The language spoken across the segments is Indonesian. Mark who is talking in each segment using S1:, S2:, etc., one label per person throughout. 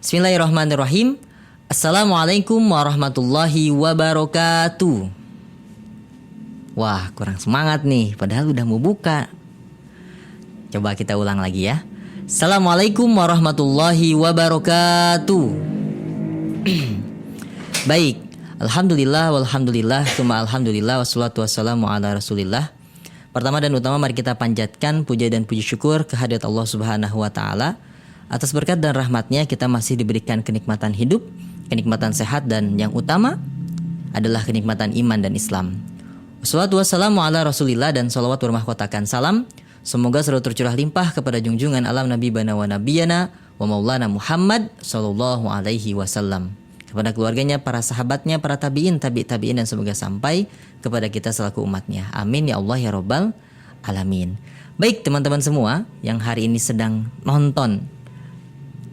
S1: Bismillahirrahmanirrahim. Assalamualaikum warahmatullahi wabarakatuh. Wah, kurang semangat nih, padahal udah mau buka. Coba kita ulang lagi ya. Assalamualaikum warahmatullahi wabarakatuh. Baik, alhamdulillah walhamdulillah tsumma alhamdulillah wassalatu wassalamu ala Rasulillah. Pertama dan utama mari kita panjatkan puja dan puji syukur kehadirat Allah Subhanahu wa taala. Atas berkat dan rahmatnya kita masih diberikan kenikmatan hidup, kenikmatan sehat, dan yang utama adalah kenikmatan iman dan Islam. Wassalatu wassalamu ala Rasulillah, dan salawat bermahkotakan salam semoga selalu tercurah limpah kepada junjungan alam Nabi bana wa nabiyana wa maulana Muhammad sallallahu alaihi wasallam, kepada keluarganya, para sahabatnya, para tabi'in, tabi'in, dan semoga sampai kepada kita selaku umatnya. Amin ya Allah ya Rabbal Alamin. Baik teman-teman semua yang hari ini sedang nonton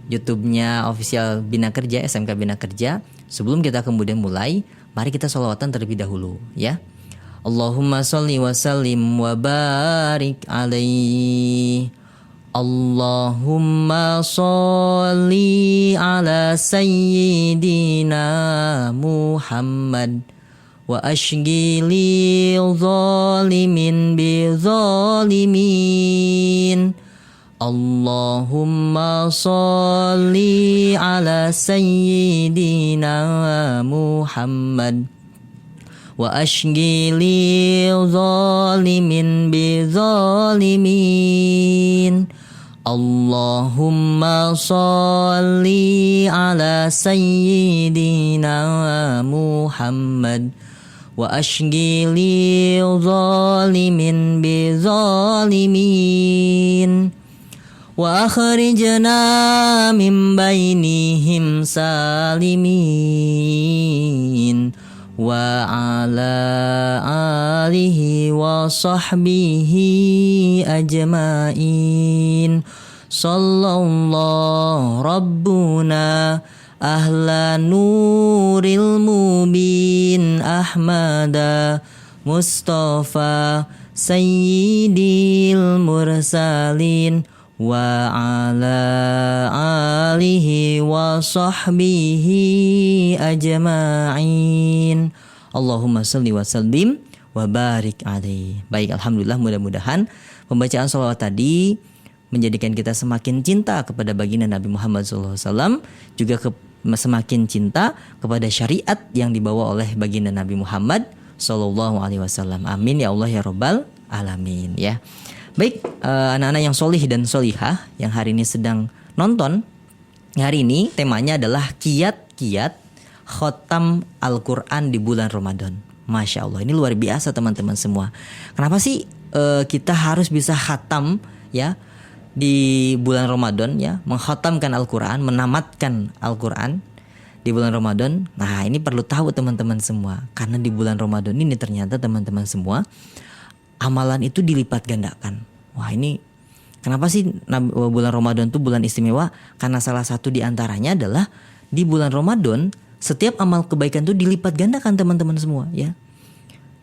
S1: YouTube-nya official Bina Kerja, SMK Bina Kerja, sebelum kita kemudian mulai, mari kita sholawatan terlebih dahulu ya. Allahumma sholli wa sallim wa barik alaihi. Allahumma sholli ala sayyidina Muhammad wa ashghili zalimin bi zalimin. Allahumma sholli ala sayyidina Muhammad wa ashghili zalimin bi zalimin. Allahumma sholli ala sayyidina Muhammad wa ashghili zalimin bi zalimin. Wa akhrijna min bainihim salimin. Wa ala alihi wa sahbihi ajmain. Sallallahu Rabbuna ahla nuril mubin Ahmada Mustafa Sayyidil mursalin wa ala alihi wa sahbihi ajma'in. Allahumma salli wa sallim wa barik alaihi. Baik, alhamdulillah, mudah-mudahan pembacaan sholawat tadi menjadikan kita semakin cinta kepada baginda Nabi Muhammad SAW, juga semakin cinta kepada syariat yang dibawa oleh baginda Nabi Muhammad SAW. Amin ya Allah ya Rabbal Alamin ya. Baik, anak-anak yang solih dan solihah yang hari ini sedang nonton, hari ini temanya adalah kiat-kiat khotam Al-Quran di bulan Ramadan. Masya Allah, ini luar biasa teman-teman semua. Kenapa sih kita harus bisa khatam ya di bulan Ramadan ya, mengkhatamkan Al-Quran, menamatkan Al-Quran di bulan Ramadan? Nah, ini perlu tahu teman-teman semua, karena di bulan Ramadan ini ternyata teman-teman semua amalan itu dilipat gandakan. Wah, ini kenapa sih bulan Ramadan itu bulan istimewa? Karena salah satu di antaranya adalah di bulan Ramadan setiap amal kebaikan itu dilipat gandakan teman-teman semua ya.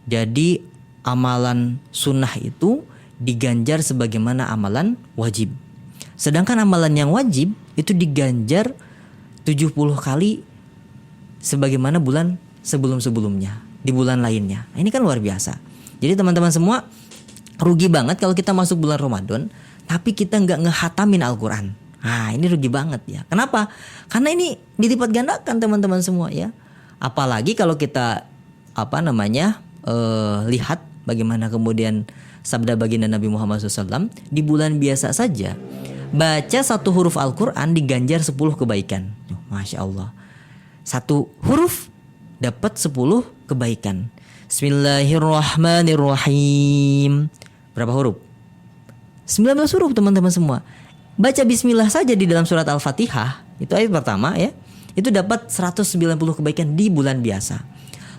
S1: Jadi amalan sunnah itu diganjar sebagaimana amalan wajib. Sedangkan amalan yang wajib itu diganjar 70 kali sebagaimana bulan sebelum-sebelumnya, di bulan lainnya. Nah, ini kan luar biasa. Jadi teman-teman semua, rugi banget kalau kita masuk bulan Ramadan tapi kita nggak ngehatamin Al-Quran. Nah, ini rugi banget ya. Kenapa? Karena ini dilipat gandakan teman-teman semua ya. Apalagi kalau kita lihat bagaimana kemudian sabda baginda Nabi Muhammad SAW, di bulan biasa saja baca satu huruf Al-Quran diganjar 10 kebaikan. Masya Allah, satu huruf dapat 10 kebaikan. Bismillahirrahmanirrahim. Berapa huruf? 19 huruf teman-teman semua. Baca bismillah saja di dalam surat Al-Fatihah, itu ayat pertama ya, itu dapat 190 kebaikan di bulan biasa.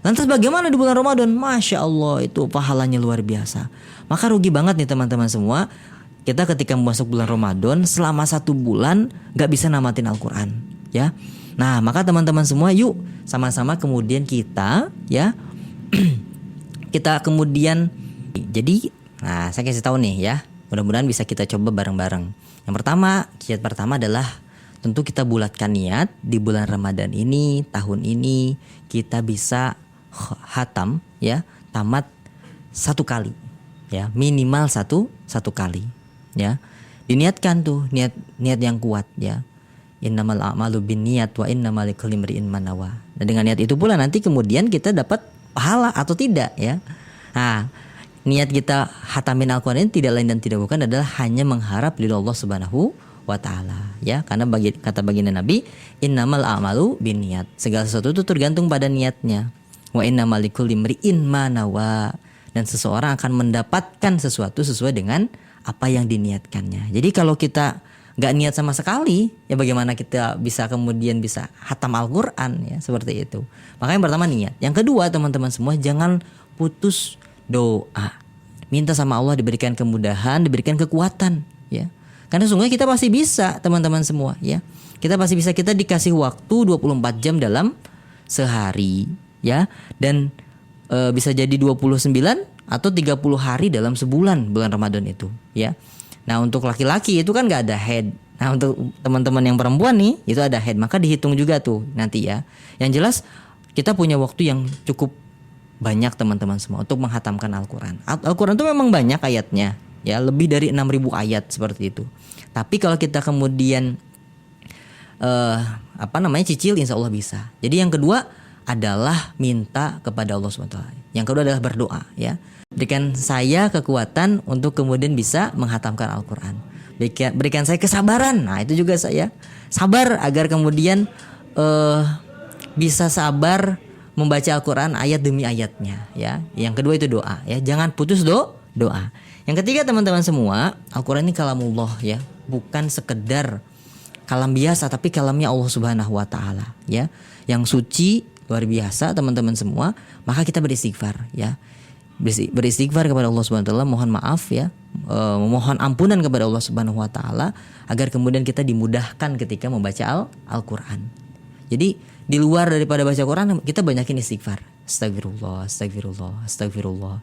S1: Lantas bagaimana di bulan Ramadan? Masya Allah, itu pahalanya luar biasa. Maka rugi banget nih teman-teman semua, kita ketika masuk bulan Ramadan selama 1 bulan gak bisa namatin Al-Quran ya. Nah, maka teman-teman semua, yuk sama-sama kemudian kita ya kita kemudian jadi, nah saya kasih tahu nih ya, mudah-mudahan bisa kita coba bareng-bareng. Yang pertama, kiat pertama adalah tentu kita bulatkan niat di bulan Ramadan ini, tahun ini kita bisa hatam ya, tamat satu kali ya, minimal satu kali ya. Diniatkan tuh niat yang kuat ya. Innamal a'malu binniyat wa innamal likulli imri'in ma nawa. Dan dengan niat itu pula nanti kemudian kita dapat pahala atau tidak ya. Nah, niat kita hatamin Al-Quran ini tidak lain dan tidak bukan adalah hanya mengharap ridho Allah Subhanahu wa taala ya, karena kata baginda Nabi, innamal a'malu binniyat. Segala sesuatu itu tergantung pada niatnya. Wa innamal likulli imri'in ma nawa. Dan seseorang akan mendapatkan sesuatu sesuai dengan apa yang diniatkannya. Jadi kalau kita nggak niat sama sekali, ya bagaimana kita bisa kemudian bisa hatam Al-Quran ya, seperti itu. Makanya yang pertama niat. Yang kedua teman-teman semua, jangan putus doa. Minta sama Allah diberikan kemudahan, diberikan kekuatan ya. Karena sungguhnya kita pasti bisa teman-teman semua ya. Kita pasti bisa, kita dikasih waktu 24 jam dalam sehari ya. Dan bisa jadi 29 atau 30 hari dalam sebulan bulan Ramadan itu ya. Nah untuk laki-laki itu kan gak ada head. Nah untuk teman-teman yang perempuan nih itu ada head, maka dihitung juga tuh nanti ya. Yang jelas kita punya waktu yang cukup banyak teman-teman semua untuk menghatamkan Al-Quran. Al-Quran itu memang banyak ayatnya ya, lebih dari 6.000 ayat seperti itu. Tapi kalau kita kemudian cicil, insya Allah bisa. Jadi yang kedua adalah minta kepada Allah SWT. Yang kedua adalah berdoa ya. Berikan saya kekuatan untuk kemudian bisa menghatamkan Al-Quran. Berikan saya kesabaran. Nah itu juga saya sabar agar kemudian bisa sabar membaca Al-Quran ayat demi ayatnya ya. Yang kedua itu doa ya. Jangan putus doa. Yang ketiga teman-teman semua, Al-Quran ini kalamullah ya. Bukan sekedar kalam biasa, tapi kalamnya Allah Subhanahu wa taala ya. Yang suci luar biasa teman-teman semua. Maka kita beristighfar ya. Beristighfar kepada Allah Subhanahu wa taala, mohon maaf ya, memohon ampunan kepada Allah Subhanahu wa taala agar kemudian kita dimudahkan ketika membaca Al-Quran. Jadi di luar daripada baca Quran kita banyakin istighfar. Astagfirullah, astagfirullah, astagfirullah,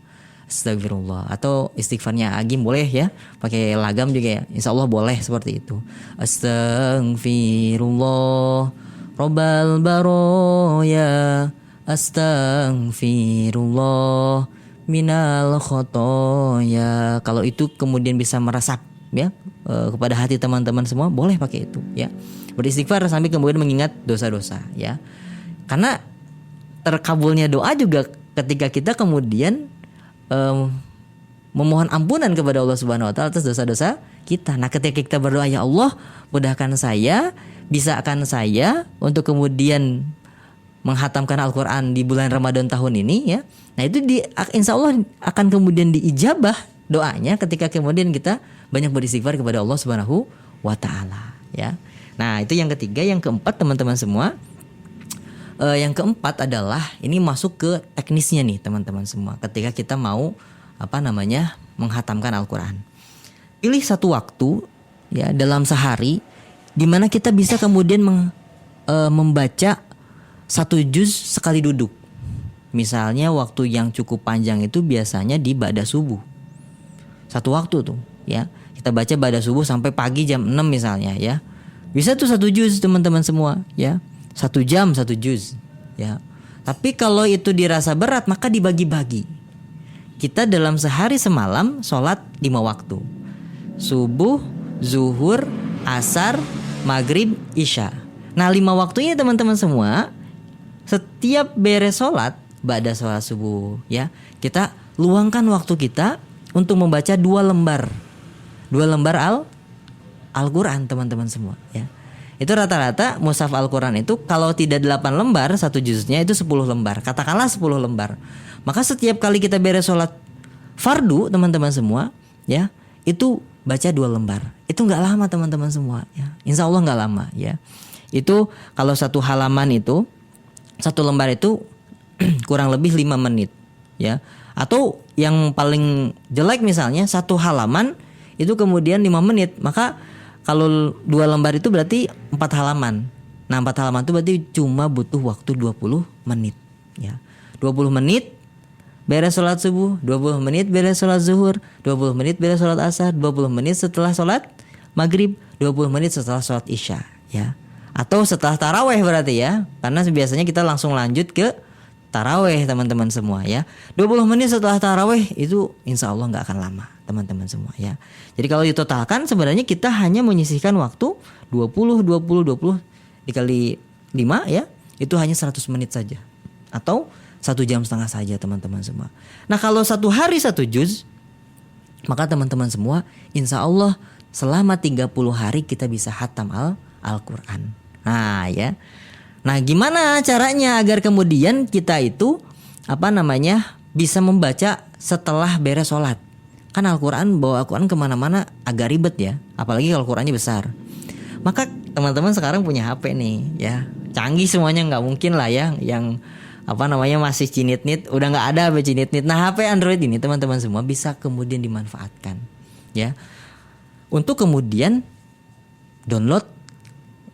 S1: astagfirullah. Atau istighfarnya Agim boleh ya, pakai lagam juga ya. Insya Allah boleh seperti itu. Astagfirullah Rabbal baroya, astagfirullah minal khotoya. Kalau itu kemudian bisa meresap ya kepada hati teman-teman semua, boleh pakai itu ya. Beristighfar sambil kemudian mengingat dosa-dosa ya. Karena terkabulnya doa juga ketika kita kemudian memohon ampunan kepada Allah Subhanahu wa taala atas dosa-dosa kita. Nah, ketika kita berdoa, ya Allah, mudahkan saya, bisakan saya untuk kemudian menghatamkan Al-Quran di bulan Ramadan tahun ini ya. Nah itu insya Allah akan kemudian diijabah doanya ketika kemudian kita banyak beristighfar kepada Allah Subhanahu wa taala ya. Nah itu yang ketiga. Yang keempat teman-teman semua, yang keempat adalah ini masuk ke teknisnya nih teman-teman semua. Ketika kita mau menghatamkan Al-Quran, pilih satu waktu ya dalam sehari di mana kita bisa kemudian membaca satu juz sekali duduk. Misalnya waktu yang cukup panjang itu biasanya di ba'da subuh. Satu waktu tuh ya. Kita baca ba'da subuh sampai pagi jam 6 misalnya ya. Bisa tuh satu juz teman-teman semua ya. 1 jam 1 juz ya. Tapi kalau itu dirasa berat maka dibagi-bagi. Kita dalam sehari semalam sholat 5 waktu. Subuh, zuhur, asar, maghrib, isya. Nah 5 waktunya teman-teman semua, setiap beres sholat, ba'da sholat subuh ya, kita luangkan waktu kita untuk membaca 2 lembar Al-Quran teman-teman semua ya. Itu rata-rata mushaf Al-Quran itu kalau tidak 8 lembar, satu juznya itu 10 lembar. Katakanlah 10 lembar. Maka setiap kali kita beres sholat fardu teman-teman semua ya, itu baca 2 lembar. Itu gak lama teman-teman semua ya. Insya Allah gak lama ya. Itu kalau satu halaman itu, satu lembar itu kurang lebih 5 menit ya. Atau yang paling jelek misalnya satu halaman itu kemudian 5 menit. Maka kalau 2 lembar itu berarti 4 halaman. Nah 4 halaman itu berarti cuma butuh waktu 20 menit ya. 20 menit beres sholat subuh, 20 menit beres sholat zuhur, 20 menit beres sholat asar, 20 menit setelah sholat maghrib, 20 menit setelah sholat isya ya. Atau setelah taraweh berarti ya. Karena biasanya kita langsung lanjut ke taraweh teman-teman semua ya. 20 menit setelah taraweh itu insya Allah nggak akan lama teman-teman semua ya. Jadi kalau ditotalkan sebenarnya kita hanya menyisihkan waktu 20 dikali 5 ya. Itu hanya 100 menit saja. Atau 1 jam setengah saja teman-teman semua. Nah kalau 1 hari 1 juz, maka teman-teman semua insya Allah selama 30 hari kita bisa hatam Al-Quran. Nah ya. Nah gimana caranya agar kemudian kita itu bisa membaca setelah beres sholat. Kan Al-Quran, bawa Al-Quran kemana-mana agak ribet ya. Apalagi kalau Qurannya besar. Maka teman-teman sekarang punya HP nih ya. Canggih semuanya, nggak mungkin lah ya yang masih cinit-nit. Udah nggak ada HP cinit-nit. Nah HP Android ini teman-teman semua bisa kemudian dimanfaatkan ya. Untuk kemudian download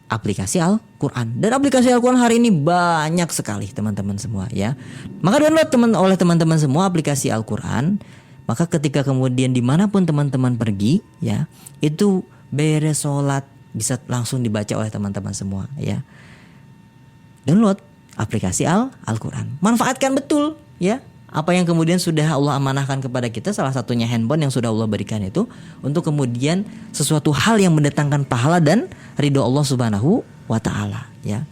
S1: aplikasi Al-Quran. Dan aplikasi Al-Quran hari ini banyak sekali teman-teman semua ya. Maka download oleh teman-teman semua aplikasi Al-Quran. Maka ketika kemudian dimanapun teman-teman pergi ya, itu beres sholat bisa langsung dibaca oleh teman-teman semua ya. Download aplikasi Al-Quran. Manfaatkan betul ya. Apa yang kemudian sudah Allah amanahkan kepada kita, salah satunya handphone yang sudah Allah berikan itu untuk kemudian sesuatu hal yang mendatangkan pahala dan ridho Allah Subhanahu wa taala ya.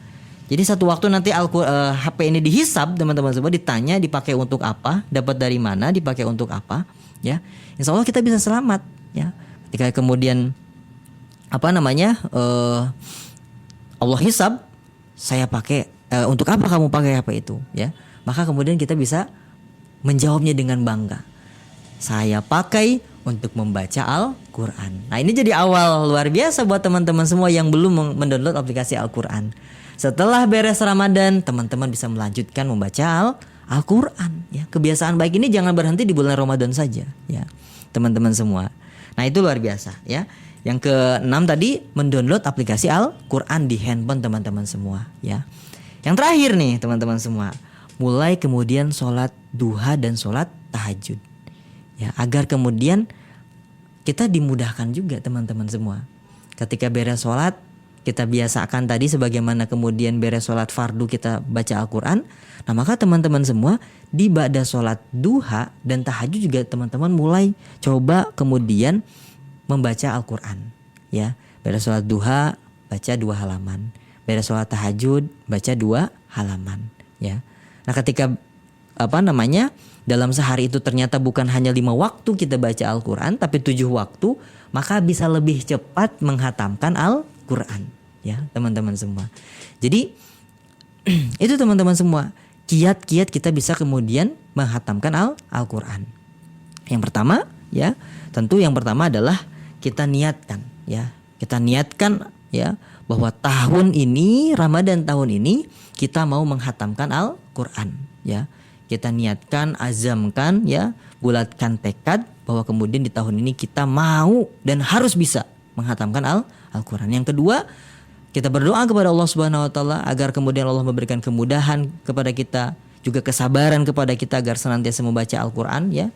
S1: Jadi satu waktu nanti HP ini dihisab teman-teman semua, ditanya dipakai untuk apa, dapat dari mana, dipakai untuk apa ya. Insya Allah kita bisa selamat ya. Ketika kemudian Allah hisab, saya pakai untuk apa kamu pakai HP itu ya. Maka kemudian kita bisa menjawabnya dengan bangga. Saya pakai untuk membaca Al-Quran. Nah ini jadi awal luar biasa buat teman-teman semua yang belum mendownload aplikasi Al-Quran. Setelah beres Ramadan, teman-teman bisa melanjutkan membaca Al-Quran. Ya, kebiasaan baik ini jangan berhenti di bulan Ramadan saja, ya, teman-teman semua. Nah itu luar biasa, ya. Yang ke-6 tadi mendownload aplikasi Al-Quran di handphone teman-teman semua, ya. Yang terakhir nih teman-teman semua, mulai kemudian sholat duha dan sholat tahajud, ya, agar kemudian kita dimudahkan juga teman-teman semua. Ketika beres sholat, kita biasakan tadi sebagaimana kemudian beres sholat fardu kita baca Al-Quran. Nah maka teman-teman semua di ba'da sholat duha dan tahajud juga teman-teman mulai coba kemudian membaca Al-Quran, ya. Beres sholat duha baca 2 halaman, beres sholat tahajud baca 2 halaman, ya. Nah ketika dalam sehari itu ternyata bukan hanya 5 waktu kita baca Al-Quran, tapi 7 waktu, maka bisa lebih cepat menghatamkan Al-Quran, ya teman-teman semua. Jadi itu teman-teman semua, kiat-kiat kita bisa kemudian menghatamkan Al-Quran. Yang pertama, ya, tentu yang pertama adalah kita niatkan, ya, kita niatkan, ya, bahwa tahun ini, Ramadan tahun ini kita mau menghatamkan Al-Quran, ya. Kita niatkan, azamkan, ya, bulatkan tekad bahwa kemudian di tahun ini kita mau dan harus bisa menghatamkan Al-Quran. Yang kedua, kita berdoa kepada Allah Subhanahu wa taala agar kemudian Allah memberikan kemudahan kepada kita, juga kesabaran kepada kita agar senantiasa membaca Al-Quran, ya,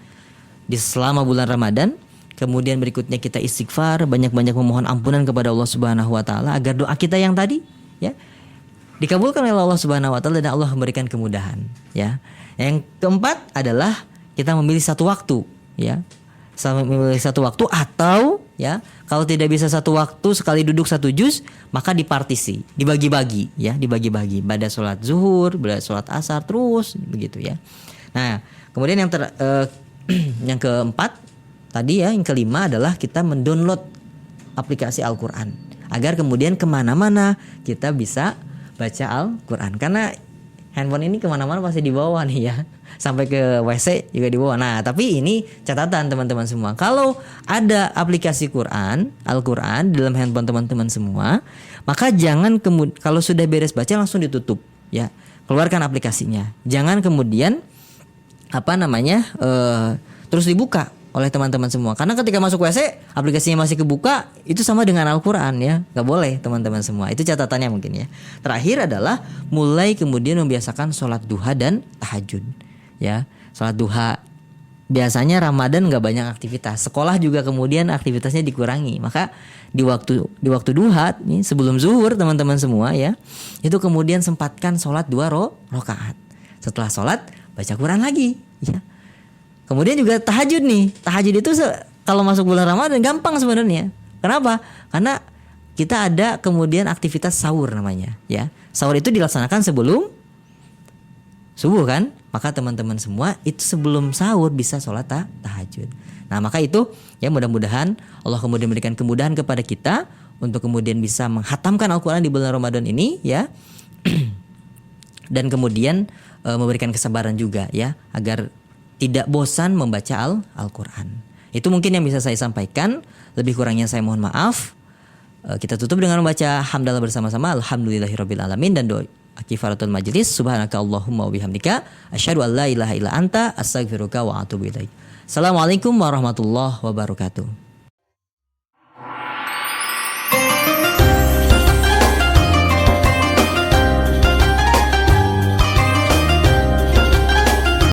S1: di selama bulan Ramadan. Kemudian berikutnya kita istighfar, banyak-banyak memohon ampunan kepada Allah Subhanahu wa taala agar doa kita yang tadi, ya, dikabulkan oleh Allah Subhanahu wa taala dan Allah memberikan kemudahan, ya. Yang keempat adalah kita memilih satu waktu, ya. Memilih satu waktu atau, ya, kalau tidak bisa satu waktu sekali duduk 1 juz, maka dipartisi, dibagi-bagi, ya, dibagi-bagi. Pada sholat zuhur, pada sholat asar, terus begitu, ya. Nah, kemudian yang keempat tadi, ya, yang kelima adalah kita mendownload aplikasi Al-Quran agar kemudian kemana-mana kita bisa baca Al-Quran. Karena handphone ini kemana-mana pasti dibawa nih, ya, sampai ke WC juga dibawa. Nah tapi ini catatan teman-teman semua, kalau ada aplikasi Al-Quran di dalam handphone teman-teman semua, maka jangan kalau sudah beres baca langsung ditutup, ya, keluarkan aplikasinya. Jangan kemudian terus dibuka oleh teman-teman semua, karena ketika masuk WC aplikasinya masih kebuka, itu sama dengan Al-Quran, ya, nggak boleh teman-teman semua. Itu catatannya mungkin, ya. Terakhir adalah mulai kemudian membiasakan sholat duha dan tahajud, ya. Sholat duha biasanya Ramadan nggak banyak aktivitas. Sekolah juga kemudian aktivitasnya dikurangi. Maka di waktu duha nih sebelum zuhur teman-teman semua ya, itu kemudian sempatkan sholat 2 rakaat. Setelah sholat baca Quran lagi ya. Kemudian juga tahajud nih. Tahajud itu kalau masuk bulan Ramadan gampang sebenarnya. Kenapa? Karena kita ada kemudian aktivitas sahur namanya ya. Sahur itu dilaksanakan sebelum subuh kan? Maka teman-teman semua itu sebelum sahur bisa sholat tahajud. Nah maka itu ya mudah-mudahan Allah kemudian memberikan kemudahan kepada kita untuk kemudian bisa menghatamkan Al-Quran di bulan Ramadan ini ya. Dan kemudian memberikan kesabaran juga ya agar tidak bosan membaca Al-Quran. Itu mungkin yang bisa saya sampaikan. Lebih kurangnya saya mohon maaf. Kita tutup dengan membaca hamdalah bersama-sama. Alhamdulillahirabbil alamin dan doa kifaratul majlis. Subhanaka Allahumma wa bihamdika asyhadu an la ilaha illa anta astaghfiruka wa atubu ilaik. Assalamualaikum warahmatullahi wabarakatuh.